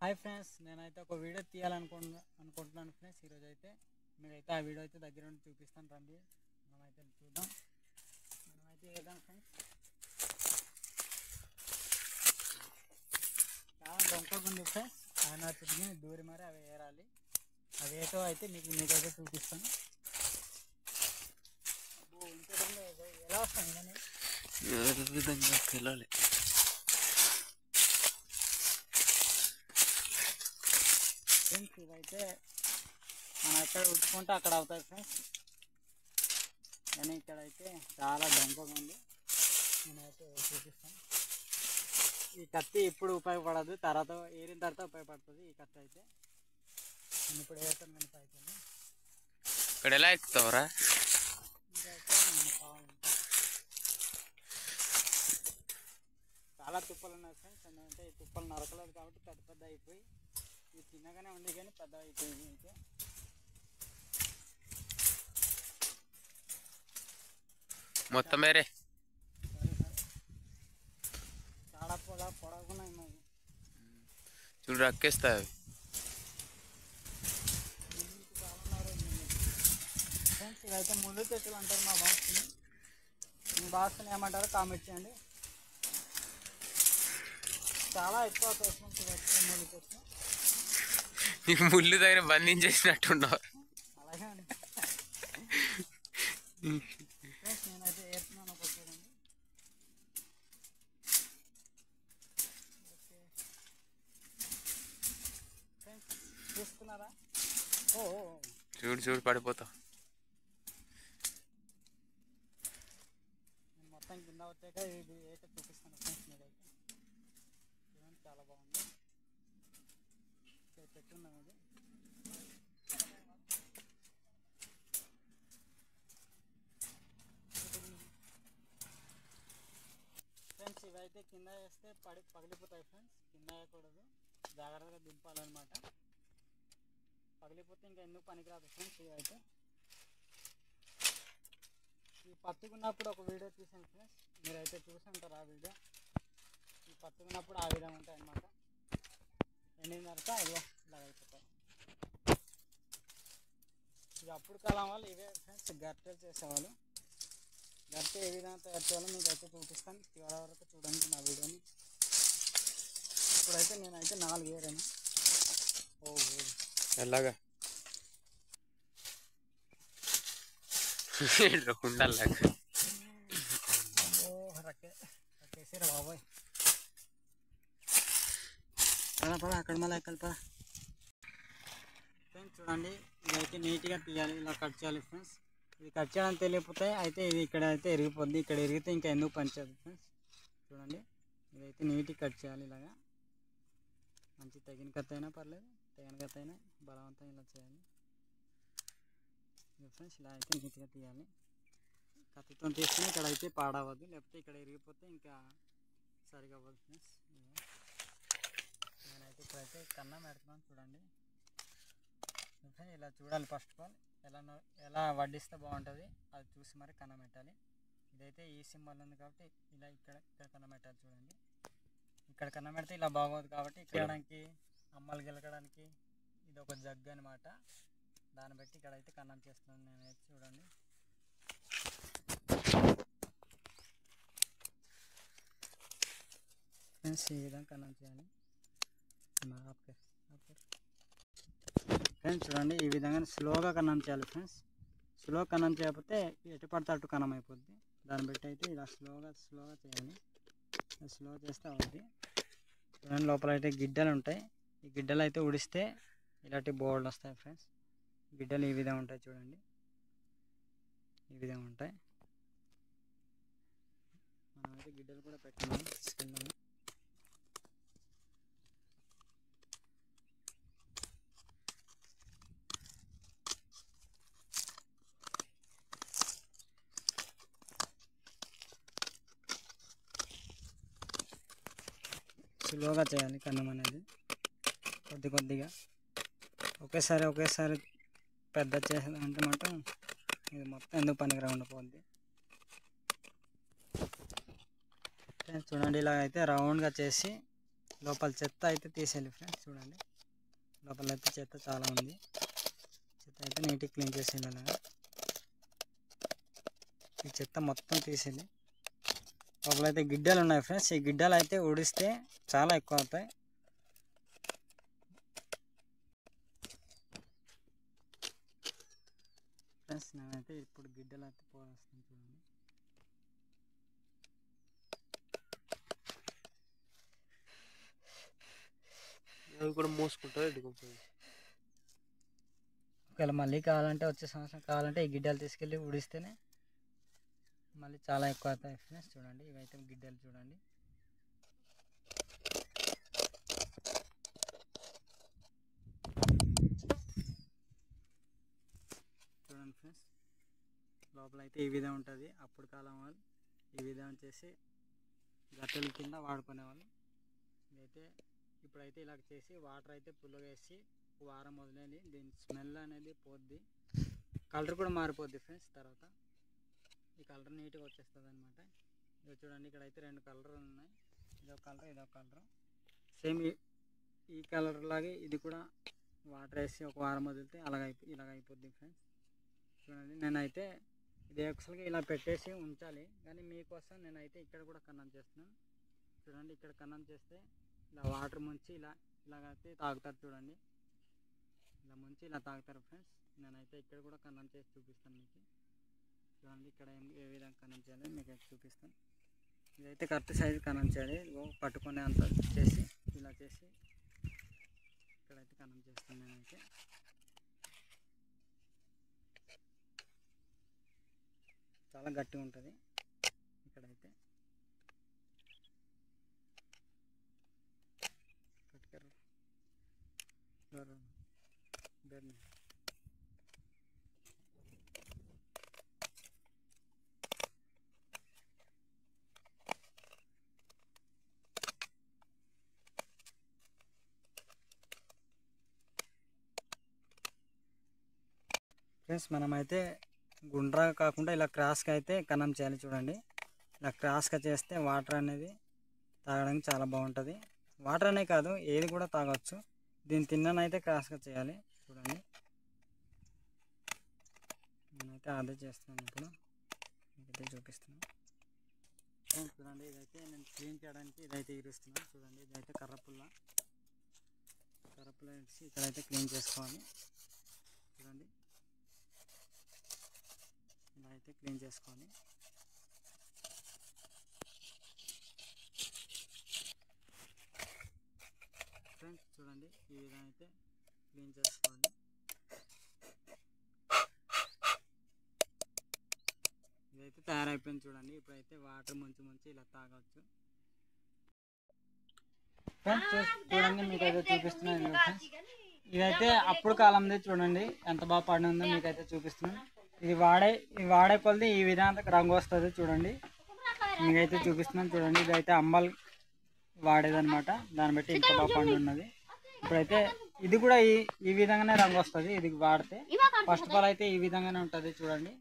Hi friends, నేనైతే ఒక video తీయాలనుకుంటున్నాను friends. ఈరోజు అయితే మీరైతే ఆ వీడియో అయితే దగ్గర నుండి చూపిస్తాను. రండి మనమైతే చూద్దాం. మనమైతే వేద్దాం ఫ్రెండ్స్. చాలా డొంకగా ఉంది ఫ్రెండ్స్. ఆయన తిరిగి దూరి మరి అవి ఏరాలి. అవి ఏటో అయితే మీకైతే చూపిస్తాను. ఎలా వస్తాను కానీ విధంగా వెళ్ళాలి. ఫ్రెండ్స్ ఇవైతే మనం ఎక్కడ ఉట్టుకుంటే అక్కడ అవుతాయి ఫ్రెండ్స్. కానీ ఇక్కడైతే చాలా డొంకగా ఉంది. నేనైతే చూపిస్తాను. ఈ కత్తి ఇప్పుడు ఉపయోగపడదు, తర్వాత ఏరిన తర్వాత ఉపయోగపడుతుంది ఈ కత్తి అయితే. నేను ఇప్పుడు ఏరుతాను కనుక అవుతుంది. ఇక్కడ ఎలా ఎక్కుతావరా? ఇదైతే నేను కావాలంటే చాలా తుప్పలు ఉన్నాయి ఫ్రెండ్స్. ఎందుకంటే ఈ తుప్పలు నరకలేదు కాబట్టి పెద్ద పెద్ద అయిపోయి, ఇవి చిన్నగానే ఉండి కానీ పెద్ద అయిపోయింది. అయితే మొత్తం మేరే సరే సరే చాలా పొడవుకున్నాయి మరి. చూడు రక్కేస్తాయి. ఫ్రెండ్స్ ఇవైతే ముళ్ళు చెట్టులు అంటారు మా భాషని. మీ భాషను ఏమంటారో కామెంట్ చేయండి. చాలా ఎక్కువ అవుతాయి ఫ్రెండ్స్ ఇవైతే ముళ్ళు చెట్లు. నీకు ముళ్ళు దగ్గర బంధించేసినట్టున్నావు. అలాగే అండి ఫ్రెండ్స్, నేనైతే ఏరుతున్నాను. ఒక చూడండి. ఓకే ఫ్రెండ్స్, చూస్తున్నారా? ఓ చూడు పడిపోతావు. నేను మొత్తం కింద వచ్చాక ఇది అయితే చూపిస్తాను ఫ్రెండ్స్. మీరైతే చూడండి, చాలా బాగుంది. చెట్టు ఉన్నాం ఇది. ఫ్రెండ్స్ ఇవైతే కింద వేస్తే పగిలిపోతాయి ఫ్రెండ్స్. కింద వేయకూడదు, జాగ్రత్తగా దింపాలన్నమాట. పగిలిపోతే ఇంకా ఎందుకు పనికిరాదు ఫ్రెండ్స్. ఇవైతే ఈ పత్తుకున్నప్పుడు ఒక వీడియో తీసాను ఫ్రెండ్స్. మీరైతే చూసి ఉంటారు ఆ వీడియో. ఈ పత్తుకున్నప్పుడు ఆ విధంగా ఉంటాయి అన్నమాట. ఎండిన తర్వాత ఇదిగో ఇలా అయిపోతాయి. ఇక అప్పుడు కాలం వాళ్ళు ఇవే ఫ్రెండ్స్ గరిటెలు చేసేవాళ్ళు. గరిటె ఏ విధంగా తయారు చేయాలో మీకు అయితే చూపిస్తాను. చివరి వరకు చూడండి నా వీడియోని. ఇప్పుడైతే నేనైతే 4 ఏరాను. ఎలాగా ఉండాలి. రక్కేసారా బాబాయ్. పద అక్కడ మళ్ళీ ఎక్కడ పద. ఫ్రెండ్స్ చూడండి, ఇదైతే నీట్గా తీయాలి, ఇలా కట్ చేయాలి ఫ్రెండ్స్. ఇది కట్ చేయడానికి తెలియకపోతే అయితే ఇది ఇక్కడ అయితే ఎరిగిపోద్ది. ఇక్కడ ఎరిగితే ఇంకా ఎందుకు పనిచేయదు ఫ్రెండ్స్. చూడండి, ఇదైతే నీట్గా కట్ చేయాలి. ఇలాగా మంచి తగిన కత్తి అయినా పర్లేదు, తగిన కత్తి అయినా బలవంతం ఇలా చేయాలి ఫ్రెండ్స్. ఇలా అయితే నీట్గా తీయాలి. కత్తితో తీసుకుని ఇక్కడ అయితే పాడవద్దు, లేకపోతే ఇక్కడ ఎరిగిపోతే ఇంకా సరిగా అవ్వదు ఫ్రెండ్స్. నేనైతే ఇప్పుడైతే కన్నం పెడుతున్నాను. చూడండి ఫ్రెండ్స్, ఇలా చూడాలి. ఫస్ట్ ఆఫ్ ఆల్ ఎలా వడ్డిస్తే బాగుంటుంది అది చూసి మరి కన్నం పెట్టాలి. ఇదైతే ఈ సింబల్ ఉంది కాబట్టి ఇలా ఇక్కడ కన్నం పెట్టాలి. చూడండి, ఇక్కడ కన్నం పెడితే ఇలా బాగోదు కాబట్టి ఇక్కడానికి అమ్మలు గెలకడానికి ఇది ఒక జగ్గు అనమాట. దాన్ని బట్టి ఇక్కడైతే కన్నం చేస్తున్నాను నేనైతే. చూడండి, ఫ్రెండ్స్ ఈ విధంగా కన్నం చేయాలి ఫ్రెండ్స్. చూడండి, ఈ విధంగా స్లోగా కన్నం చేయాలి ఫ్రెండ్స్. స్లో కన్నం చేయకపోతే ఎటు పడితే అటు కన్నం అయిపోద్ది. దాన్ని బట్టి అయితే ఇలా స్లోగా చేయాలి. స్లో చేస్తే అవుద్ది. చూడండి, లోపల అయితే గిడ్డలు ఉంటాయి. ఈ గిడ్డలు అయితే ఉడిస్తే ఇలాంటి బోర్డులు వస్తాయి ఫ్రెండ్స్. గిడ్డలు ఈ విధంగా ఉంటాయి. చూడండి, ఈ విధంగా ఉంటాయి. మనమైతే గిడ్డలు కూడా పెట్టాము తీసుకెళ్ళాము. స్లోగా చేయాలి కన్నం అనేది, కొద్దిగా. ఒకేసారి పెద్ద చేసేదంటే మాత్రం ఇది మొత్తం ఎందుకు పనికి రాకుండా పోద్ది. చూడండి, ఇలా అయితే రౌండ్గా చేసి లోపల చెత్త అయితే తీసేయాలి ఫ్రెండ్స్. చూడండి లోపల అయితే చెత్త చాలా ఉంది. చెత్త అయితే నీట్గా క్లీన్ చేసేయాలి. అలాగా ఈ చెత్త మొత్తం తీసేయాలి. లోపల అయితే గిడ్డలు ఉన్నాయి ఫ్రెండ్స్. ఈ గిడ్డలు అయితే ఉడిస్తే చాలా ఎక్కువ అవుతాయి. ఫ్రెండ్స్ నేనైతే ఇప్పుడు గిడ్డలు అయితే పోస్తాను. చూడండి అవి కూడా మోసుకుంటారు. ఒకవేళ మళ్ళీ కావాలంటే వచ్చే సంవత్సరం కావాలంటే ఈ గిడ్డలు తీసుకెళ్ళి ఉడిస్తేనే మళ్ళీ చాలా ఎక్కువ అవుతాయి ఫ్రెండ్స్. చూడండి ఇవైతే గిడ్డలు చూడండి. చూడండి ఫ్రెండ్స్ లోపల అయితే ఈ విధంగా ఉంటుంది. అప్పుడు కాలం వాళ్ళు ఈ విధంగా చేసి గట్టెల కింద వాడుకునేవాళ్ళు. ఇదైతే ఇప్పుడైతే ఇలా చేసి వాటర్ అయితే పుల్లగా వేసి వారం వదిలేని దీని స్మెల్ అనేది పోద్ది. కలర్ కూడా మారిపోద్ది ఫ్రెండ్స్. తర్వాత ఈ కలర్ నీట్గా వచ్చేస్తుంది అనమాట. ఇది చూడండి ఇక్కడ అయితే 2 కలర్లు ఉన్నాయి. ఇదొక కలర్ ఇదొక కలర్. సేమ్ ఈ కలర్ లాగే ఇది కూడా వాటర్ వేసి ఒక వారం వదిలితే ఇలాగ అయిపోద్ది ఫ్రెండ్స్. చూడండి నేనైతే ఇది యాక్చువల్గా ఇలా పెట్టేసి ఉంచాలి, కానీ మీకోసం నేనైతే ఇక్కడ కూడా కన్నం చేస్తున్నాను. చూడండి ఇక్కడ కన్నం చేస్తే ఇలా వాటర్ ముంచి ఇలాగైతే తాగుతారు. చూడండి ఇలా ముంచి ఇలా తాగుతారు ఫ్రెండ్స్. నేనైతే ఇక్కడ కూడా కన్నం చేసి చూపిస్తాను మీకు. చూడండి ఇక్కడ ఏ విధంగా కన్నం చేయాలి మీకు అయితే చూపిస్తాను. ఇదైతే కరెక్ట్ సైజు కన్నం చేయాలి. పట్టుకునే అంత చేసి ఇలా చేసి ఇక్కడైతే కన్నం చేస్తాను నేనైతే. చాలా గట్టిగా ఉంటుంది ఇక్కడైతే. ఫ్రెండ్స్ మనమైతే గుండ్రగా కాకుండా ఇలా క్రాస్గా అయితే కన్నం చేయాలి. చూడండి ఇలా క్రాస్గా చేస్తే వాటర్ అనేది తాగడానికి చాలా బాగుంటుంది. వాటర్ అనే కాదు ఏది కూడా తాగొచ్చు. దీని తిన్ననైతే క్రాస్గా చేయాలి. చూడండి నేనైతే అదే చేస్తున్నాను. ఇప్పుడు మీకైతే చూపిస్తున్నాను. చూడండి ఇదైతే నేను క్లీన్ చేయడానికి ఇదైతే ఇరుస్తున్నాను. చూడండి ఇదైతే కర్రపుల్ల వేసి ఇక్కడైతే క్లీన్ చేసుకోవాలి. చూడండి ఇలా అయితే క్లీన్ చేసుకోవాలి. ఫ్రెండ్స్ చూడండి ఈ విధంగా అయితే క్లీన్ చేసుకోవాలి. ఇదైతే తయారైపోయింది. చూడండి ఇప్పుడైతే వాటర్ ముంచి ఇలా తాగవచ్చు. ఫ్రెండ్స్ చూడండి మీకైతే చూపిస్తున్నాను. ఇదైతే అప్పుడు కాలంది. చూడండి ఎంత బాగా పడినందో మీకైతే చూపిస్తున్నాను. ఇది వాడే కొలది ఈ విధంగా రంగు వస్తుంది. చూడండి మీకైతే చూపిస్తున్నాను. చూడండి ఇదైతే అమ్మలు వాడేదన్నమాట. దాన్ని బట్టి ఇంత బాగా పండు ఉన్నది. ఇప్పుడైతే ఇది కూడా ఈ విధంగానే రంగు వస్తుంది. ఇది వాడితే ఫస్ట్ ఆఫ్ ఆల్ అయితే ఈ విధంగానే ఉంటుంది. చూడండి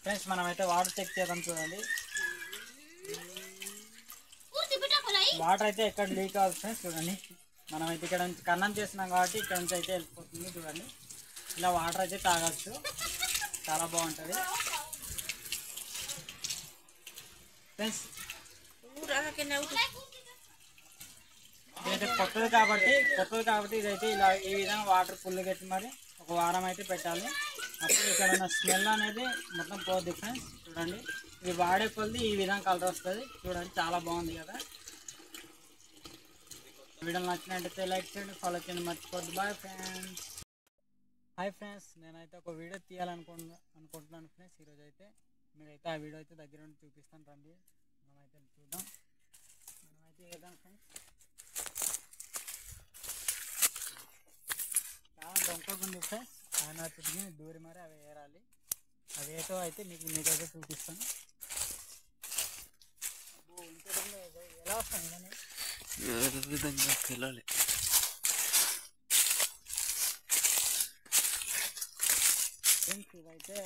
ఫ్రెండ్స్ మనమైతే వాటర్ చెక్ చేద్దాం. చూడండి వాటర్ అయితే ఎక్కడ లీక్ అవ్వదు ఫ్రెండ్స్. చూడండి మనమైతే ఇక్కడ నుంచి కన్నం చేస్తున్నాం కాబట్టి ఇక్కడ నుంచి అయితే వెళ్ళిపోతుంది. చూడండి ఇలా వాటర్ అయితే తాగొచ్చు. చాలా బాగుంటుంది ఫ్రెండ్స్. ఇదైతే కొత్తది కాబట్టి ఇదైతే ఇలా ఈ విధంగా వాటర్ ఫుల్ పెట్టి మరి ఒక వారం అయితే పెట్టాలి. అప్పుడు ఇక్కడ ఉన్న స్మెల్ అనేది మొత్తం పోద్ది ఫ్రెండ్స్. చూడండి ఇది వాడే కొద్ది ఈ విధంగా కలర్ వస్తుంది. చూడండి చాలా బాగుంది కదా. వీడియో నచ్చినట్టయితే లైక్ చేయండి, ఫాలో చేయండి, మర్చిపోద్దు. Bye friends. హాయ్ ఫ్రెండ్స్ నేనైతే ఒక వీడియో తీయాలనుకుంటున్నాను ఫ్రెండ్స్. ఈరోజు అయితే మీరైతే ఆ వీడియో అయితే దగ్గర ఉండి చూపిస్తాను. రండి మనమైతే చూద్దాం. మనమైతే వేద్దాం ఫ్రెండ్స్. చాలా దొంగగా ఉంది ఫ్రెండ్స్. ఆయన తిరిగి దూరి మరి అవి ఏరాలి. అవి ఏటో అయితే మీకైతే చూపిస్తాను. ఎలా వస్తాను కానీ విధంగా వెళ్ళాలి. ఫ్రెండ్స్ ఇవైతే